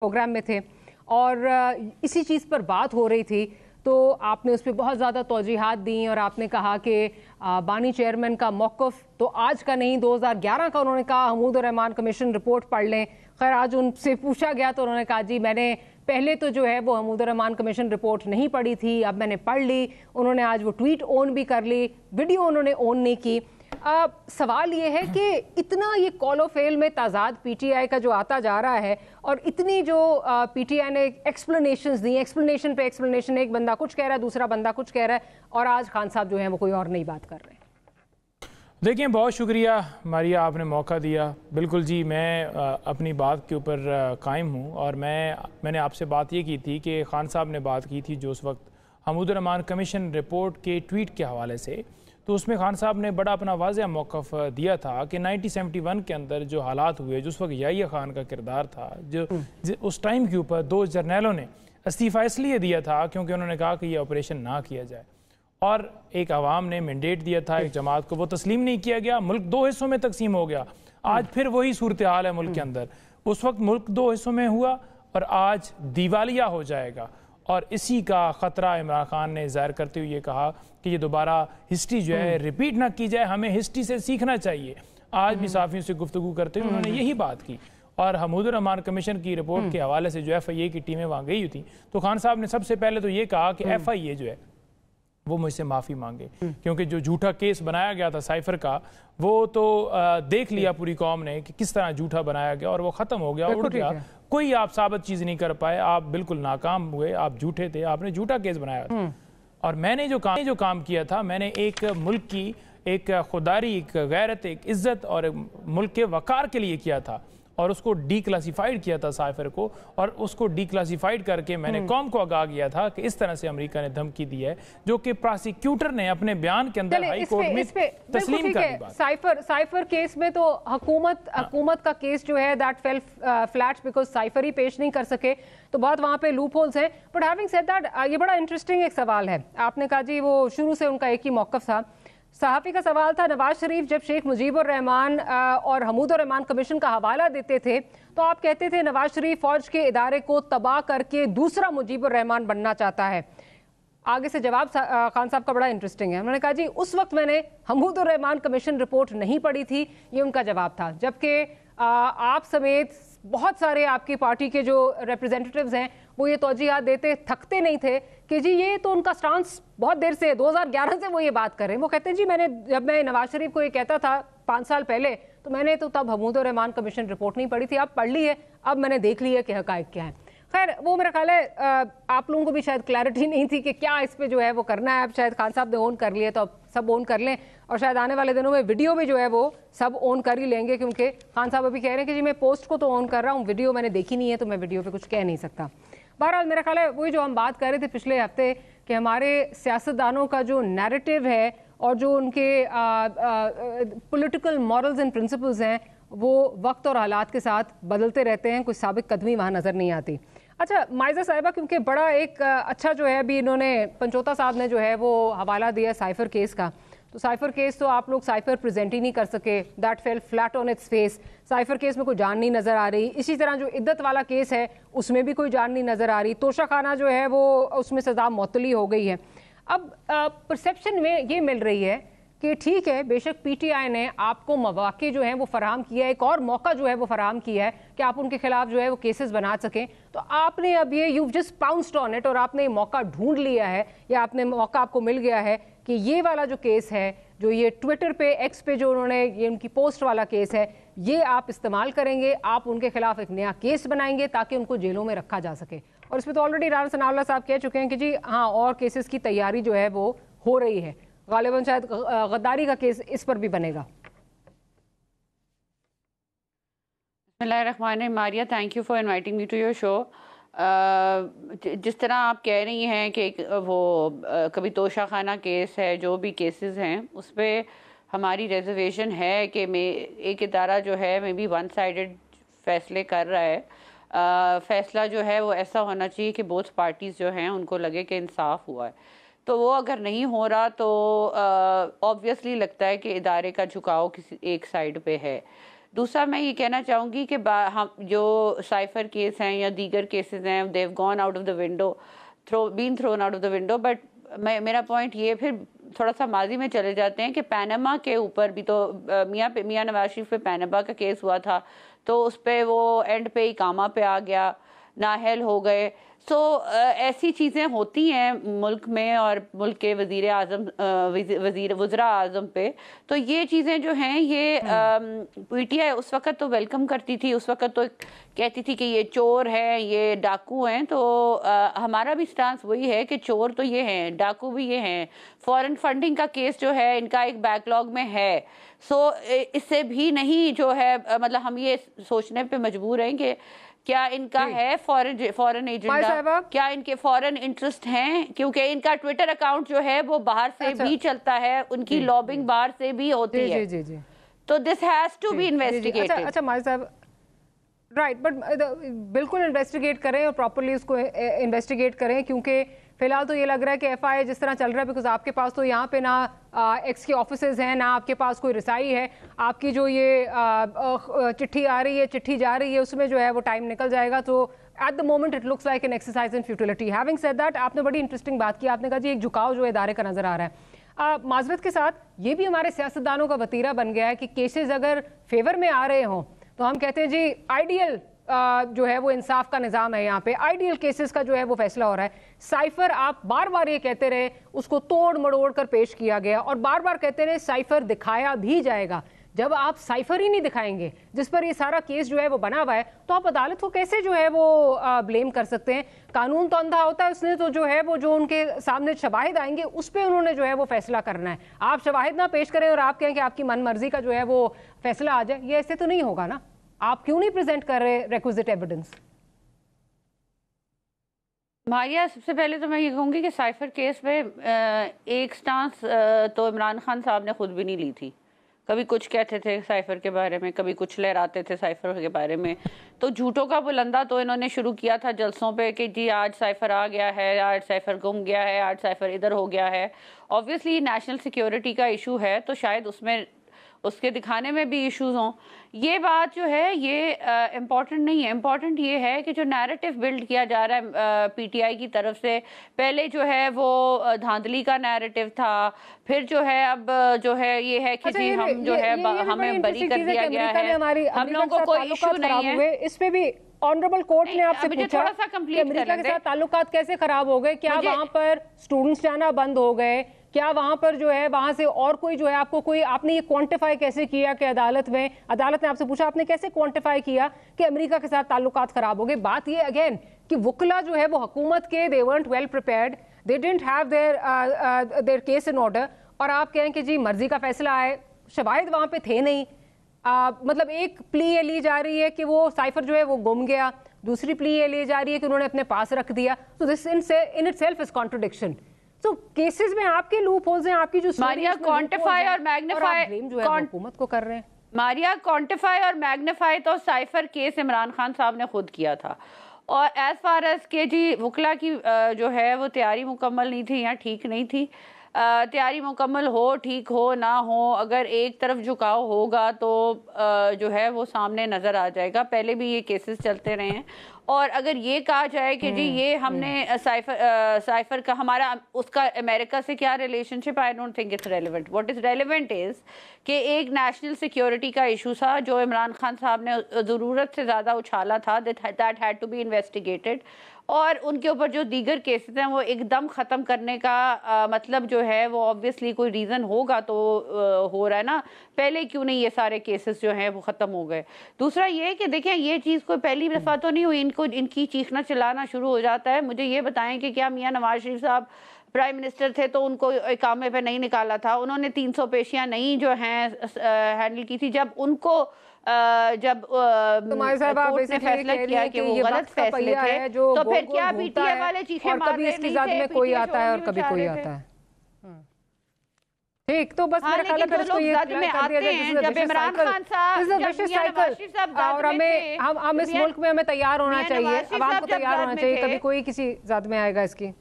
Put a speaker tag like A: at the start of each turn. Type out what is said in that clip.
A: Programme में थे और इसी चीज़ पर बात हो रही थी, तो आपने उस पर बहुत ज़्यादा तौजीहात दी और आपने कहा कि बानी चेयरमैन का मौक़िफ़ तो आज का नहीं 2011 का उन्होंने कहा हमूद उर रहमान कमीशन रिपोर्ट पढ़ लें। खैर आज उनसे पूछा गया तो उन्होंने कहा जी मैंने पहले तो जो है वो हमूद उर रहमान कमीशन रिपोर्ट नहीं पढ़ी थी, अब मैंने पढ़ ली। उन्होंने आज वो ट्वीट ऑन भी कर ली, वीडियो उन्होंने ऑन नहीं की। सवाल ये है कि इतना ये कॉलो फेल में ताज़ाद पीटीआई का जो आता जा रहा है और इतनी जो पीटीआई ने एक्सप्लेनेशंस दी, एक्सप्लेनेशन पे एक्सप्लेनेशन, एक बंदा कुछ कह रहा है दूसरा बंदा कुछ कह रहा है और आज खान साहब जो हैं वो कोई और नई बात कर रहे हैं।
B: देखिए बहुत शुक्रिया मारिया, आपने मौका दिया। बिल्कुल जी, मैं अपनी बात के ऊपर कायम हूँ और मैंने आपसे बात ये की थी कि खान साहब ने बात की थी जो उस वक्त हमूद उर रहमान कमीशन रिपोर्ट के ट्वीट के हवाले से, तो उसमें खान साहब ने बड़ा अपना वाज़ह मौक़िफ़ दिया था कि 1971 के अंदर जो हालात हुए, जो उस वक्त याहिया खान का किरदार था, जो उस टाइम के ऊपर दो जर्नैलों ने इस्तीफ़ा इसलिए दिया था क्योंकि उन्होंने कहा कि ये ऑपरेशन ना किया जाए और एक आवाम ने मैंडेट दिया था एक जमात को, वो तस्लीम नहीं किया गया, मुल्क दो हिस्सों में तकसीम हो गया। आज फिर वही सूरत हाल है मुल्क के अंदर। उस वक्त मुल्क दो हिस्सों में हुआ और आज दिवालिया हो जाएगा और इसी का ख़तरा इमरान खान ने ज़ाहिर करते हुए ये कहा कि ये दोबारा हिस्ट्री जो है रिपीट ना की जाए, हमें हिस्ट्री से सीखना चाहिए। आज भी सहाफ़ियों से गुफ्तगू करते हुए उन्होंने यही बात की और हमूद उर रहमान कमीशन की रिपोर्ट के हवाले से जो FIA की टीमें वहाँ गई थी तो खान साहब ने सबसे पहले तो ये कहा कि FIA जो है वो मुझसे माफ़ी मांगे क्योंकि जो झूठा केस बनाया गया था साइफर का, वो तो देख लिया पूरी कौम ने कि किस तरह झूठा बनाया गया और वो ख़त्म हो गया, उड़ गया। कोई आप साबित चीज़ नहीं कर पाए, आप बिल्कुल नाकाम हुए, आप झूठे थे, आपने झूठा केस बनाया था। और मैंने जो काम किया था, मैंने एक मुल्क की एक खुदारी, एक गैरत, एक इज़्ज़त और एक मुल्क के वक़ार के लिए किया था और उसको डीक्लासीफाइड किया था साइफर को, और उसको डीक्लासीफाइड करके मैंने कौम को आगाह किया था कि इस तरह से अमेरिका ने धमकी दी है, जो कि प्रोसिक्यूटर ने अपने बयान के अंदर हाई कोर्ट में तस्लीम कर दी।
A: साइफर केस में तो हुकूमत का केस जो है that fell flat because cipher ही पेश नहीं कर सके, तो बहुत वहां पे लूप होल्स हैं। बट हैविंग सेड दैट, ये बड़ा इंटरेस्टिंग एक सवाल है। आपने कहा जी वो शुरू से उनका एक ही मौक़िफ़ था। सहाफ़ी का सवाल था, नवाज शरीफ जब शेख मुजीबुर रहमान और हमूद उर रहमान कमीशन का हवाला देते थे तो आप कहते थे नवाज शरीफ फौज के इदारे को तबाह करके दूसरा मुजीबुर रहमान बनना चाहता है। आगे से जवाब खान साहब का बड़ा इंटरेस्टिंग है। उन्होंने कहा जी उस वक्त मैंने हमूद उर रहमान कमीशन रिपोर्ट नहीं पढ़ी थी, ये उनका जवाब था। जबकि आप समेत बहुत सारे आपकी पार्टी के जो रिप्रेजेंटेटिव्स हैं वो ये तौजीहात देते थकते नहीं थे कि जी ये तो उनका स्टांस बहुत देर से 2011 से वो ये बात कर रहे हैं। वो कहते हैं जी जब मैं नवाज शरीफ को ये कहता था 5 साल पहले, तो मैंने तो तब हमूद उर रहमान कमीशन रिपोर्ट नहीं पढ़ी थी, अब पढ़ ली है, अब मैंने देख ली है कि हक़ाइक़ क्या है। खैर वो मेरा ख्याल है आप लोगों को भी शायद क्लैरिटी नहीं थी कि क्या इस पे जो है वो करना है। अब शायद खान साहब ने ऑन कर लिया तो अब सब ऑन कर लें और शायद आने वाले दिनों में वीडियो भी जो है वो सब ऑन कर ही लेंगे, क्योंकि खान साहब अभी कह रहे हैं कि जी मैं पोस्ट को तो ऑन कर रहा हूँ, वीडियो मैंने देखी नहीं है तो मैं वीडियो पे कुछ कह नहीं सकता। बहरहाल मेरा ख्याल है वही जो हम बात कर रहे थे पिछले हफ्ते कि हमारे सियासतदानों का जो नैरेटिव है और जो उनके पॉलिटिकल मॉरल्स एंड प्रिंसिपल्स हैं वो वक्त और हालात के साथ बदलते रहते हैं, कोई साबित कदमी वहाँ नज़र नहीं आती। अच्छा माइज़ा साहिबा, क्योंकि बड़ा एक अच्छा जो है अभी इन्होंने पंचोता साहब ने जो है वो हवाला दिया साइफर केस का, तो साइफर केस तो आप लोग साइफर प्रेजेंट ही नहीं कर सके, that fell flat on its face. Cipher case में कोई जान नहीं नज़र आ रही। इसी तरह जो इद्दत वाला केस है उसमें भी कोई जान नहीं नज़र आ रही। तोशा खाना जो है वो उसमें सज़ा मुअत्तली हो गई है। अब परसेप्शन में ये मिल रही है कि ठीक है बेशक पीटीआई ने आपको मौके जो हैं वो फराहम किया है, एक और मौका जो है वो फराहम किया है कि आप उनके खिलाफ जो है वो केसेस बना सकें, तो आपने अब ये you just pounced on it और आपने मौका ढूंढ लिया है या आपने मौका आपको मिल गया है कि ये वाला जो केस है, जो ये ट्विटर पे एक्स पे जो उन्होंने ये उनकी पोस्ट वाला केस है, ये आप इस्तेमाल करेंगे, आप उनके खिलाफ एक नया केस बनाएंगे ताकि उनको जेलों में रखा जा सके। और इसमें तो ऑलरेडी राना सनाउल्लाह साहब कह चुके हैं कि जी हाँ और केसेस की तैयारी जो है वो हो रही है, गालिबन शायद गद्दारी का केस इस पर भी बनेगा।
C: बिस्मिल्लाहिर्रहमानिर्रहीम। Maria, thank you for inviting me to your show. जिस तरह आप कह रही हैं कि वो कभी तोशा खाना केस है, जो भी केसेस हैं उस पर हमारी रिजर्वेशन है कि एक इदारा जो है मे बी वन साइडेड फैसले कर रहा है। फ़ैसला जो है वो ऐसा होना चाहिए कि बोथ पार्टीज़ जो हैं उनको लगे कि इंसाफ हुआ है, तो वो अगर नहीं हो रहा तो ऑब्वियसली लगता है कि इदारे का झुकाव किसी एक साइड पे है। دوسرا میں یہ کہنا چاہوں گی کہ ہم جو سائفر کیس ہیں یا دیگر کیسز ہیں they have gone out of the window, been thrown out of the window, but میرا پوائنٹ یہ پھر تھوڑا سا ماضی میں چلے جاتے ہیں کہ پیناما کے اوپر بھی تو میاں نواز شریف پہ پیناما کا کیس ہوا تھا تو اس پہ وہ اینڈ پہ اقامہ پہ آ گیا, نااہل ہو گئے. سو ایسی چیزیں ہوتی ہیں ملک میں اور ملک کے وزراء اعظم پہ. تو یہ چیزیں جو ہیں یہ پی ٹی آئی اس وقت تو ویلکم کرتی تھی, اس وقت تو کہتی تھی کہ یہ چور ہیں, یہ ڈاکو ہیں. تو ہمارا بھی سٹانس وہی ہے کہ چور تو یہ ہیں, ڈاکو بھی یہ ہیں. فورن فنڈنگ کا کیس جو ہے ان کا ایک بیک لاگ میں ہے. سو اس سے بھی نہیں جو ہے مطلب ہم یہ سوچنے پہ مجبور ہیں کہ کیا ان کا ہے فورن ایجنڈا, کیا ان کے فورن انٹرسٹ ہیں, کیونکہ ان کا ٹویٹر اکاؤنٹ جو ہے وہ باہر سے بھی چلتا ہے, ان کی لابنگ باہر سے بھی ہوتی ہے. تو this has to be investigated.
A: اچھا ماجد صاحب, رائٹ, بٹ بالکل انویسٹیگیٹ کریں اور پراپرلی اس کو انویسٹیگیٹ کریں, کیونکہ فی الحال تو یہ لگ رہا ہے کہ ایف آئی جس طرح چل رہا ہے, بیکاز آپ کے پاس تو یہاں پہ نہ ایکس کے آفیسز ہیں, نہ آپ کے پاس کوئی رسائی ہے. آپ کی جو یہ چٹھی آ رہی ہے, چٹھی جا رہی ہے, اس میں جو ہے وہ ٹائم نکل جائے گا. تو at the moment it looks like an exercise in futility. Having said that, آپ نے بڑی انٹرسٹنگ بات کی. آپ نے کہا جی ایک جھکاؤ جو ادارے کا نظر آ رہا ہے. معذرت کے ساتھ یہ بھی ہمارے سیاستدانوں کا وتیرہ بن گیا ہے کہ کیسز اگر فیور میں آ رہے ہوں تو ہم کہتے ہیں جی آئیڈیل جو ہے وہ انصاف کا نظام ہے, یہاں پہ آئیڈیل کیسز کا جو ہے وہ فیصلہ ہو رہا ہے. سائفر آپ بار بار یہ کہتے رہے, اس کو توڑ مڑوڑ کر پیش کیا گیا, اور بار بار کہتے رہے سائفر دکھایا بھی جائے گا. جب آپ سائفر ہی نہیں دکھائیں گے جس پر یہ سارا کیس جو ہے وہ بنا ہوا ہے, تو آپ عدالت کو کیسے جو ہے وہ بلیم کر سکتے ہیں؟ قانون تو اندھا ہوتا ہے, اس نے تو جو ہے وہ جو ان کے سامنے شواہد آئیں گے اس پہ انہوں نے جو ہے وہ فیصلہ کرنا ہے. آپ شواہد نہ پیش کریں اور آپ کہیں کہ آپ کی من مرضی کا جو ہے وہ فیصلہ آ جائے, یہ ایسے تو نہیں ہوگا نا. آپ کیوں نہیں پریزنٹ کر رہے ریکوزٹ ایویڈنس؟
C: ماریہ, سب سے پہلے تو میں یہ کہوں گی کہ سائفر کیس میں ایک سٹانس تو عمران خان صاحب نے خود بھی نہیں لی تھی. کبھی کچھ کہتے تھے سائفر کے بارے میں, کبھی کچھ لہراتے تھے سائفر کے بارے میں. تو جھوٹوں کا بلندہ تو انہوں نے شروع کیا تھا جلسوں پہ کہ جی آج سائفر آ گیا ہے, آج سائفر گم گیا ہے, آج سائفر ادھر ہو گیا ہے. آبویسلی نیشنل سیکیورٹی کا ایشو ہے تو شاید اس کے دکھانے میں بھی ایشوز ہوں. یہ بات جو ہے یہ امپورٹنٹ نہیں ہے. امپورٹنٹ یہ ہے کہ جو نیریٹو بلڈ کیا جا رہا ہے پی ٹی آئی کی طرف سے, پہلے جو ہے وہ دھاندلی کا نیریٹو تھا, پھر جو ہے اب جو ہے یہ ہے کہ جی ہم جو ہے ہمیں بری کر دیا گیا ہے, ہم لوگوں کو کوئی ایشو نہیں ہے.
A: اس پہ بھی آنریبل کورٹ نے آپ سے پوچھا کہ امریکہ کے ساتھ تعلقات کیسے خراب ہو گئے, کیا وہاں پر اسٹوڈنٹس جانا بند ہو گئے, کیا وہاں پر جو ہے وہاں سے اور کوئی جو ہے آپ نے یہ کوانٹیفائی کیسے کیا کہ عدالت نے آپ سے پوچھا, آپ نے کیسے کوانٹیفائی کیا کہ امریکہ کے ساتھ تعلقات خراب ہو گئے؟ بات یہ اگین کہ وکلا جو ہے وہ حکومت کے they weren't well prepared, they didn't have their case in order, اور آپ کہیں کہ جی مرضی کا فیصلہ آئے. شواہد وہاں پہ تھے نہیں. مطلب ایک پلی یہ لی جا رہی ہے کہ وہ سائفر جو ہے وہ گم گیا, دوسری پلی یہ لی جا رہی ہے کہ انہوں نے اپنے پاس رکھ دیا. So this in itself is contradiction. تو کیسز میں آپ کے لوپ ہولز ہیں, آپ کی جو
C: ماریا کوانٹیفائی اور میگنیفائی
A: جو ہے حکومت کو کر رہے ہیں.
C: ماریا کوانٹیفائی اور میگنیفائی تو سائفر کیس عمران خان صاحب نے خود کیا تھا. اور ایز فار ایز کہ جی وکلا کی جو ہے وہ تیاری مکمل نہیں تھی یا ٹھیک نہیں تھی, تیاری مکمل ہو, ٹھیک ہو نہ ہو, اگر ایک طرف جھکاؤ ہوگا تو جو ہے وہ سامنے نظر آ جائے گا. پہلے بھی یہ کیسز چلتے رہے ہیں, اور اگر یہ کہا جائے کہ جی یہ ہم نے سائفر کا ہمارا اس کا امریکہ سے کیا relationship, I don't think it's relevant. What is relevant is کہ ایک نیشنل سیکیورٹی کا ایشو تھا جو عمران خان صاحب نے ضرورت سے زیادہ اچھالا تھا, that had to be investigated, اور ان کے اوپر جو دیگر کیسز ہیں وہ ایک دم ختم کرنے کا مطلب جو ہے وہ آبویسلی کوئی ریزن ہوگا تو ہو رہا ہے نا. پہلے کیوں نہیں یہ سارے کیسز جو ہیں وہ ختم ہو گئے؟ دوسرا یہ کہ دیکھیں یہ چیز کوئی پہلی دفعہ تو نہیں ہوئی, ان کی چیخنا چلانا شروع ہو جاتا ہے. مجھے یہ بتائیں کہ کیا میاں نواز شریف صاحب پرائم منسٹر تھے تو ان کو اقامے پہ نہیں نکالا تھا؟ انہوں نے 300 پیشیاں نہیں جو ہیں ہینڈل کی تھی. جب ان کو جب کورٹ نے فیصلہ کیا کہ وہ غلط فیصلے تھے تو پھر کیا پی ٹی آئی والے چیخیں مار رہے نہیں تھے؟
A: کوئی آتا ہے اور کبھی کوئی آتا ہے. ٹھیک, تو بس میرا خیال ہے پھر اس کو یہ کر دیا جائے جب عمران خان صاحب, اور ہم اس ملک میں ہمیں تیار ہونا چاہیے, عوام کو تیار ہونا چاہیے, کبھی کوئی کسی ذات میں آئے گا اس کی.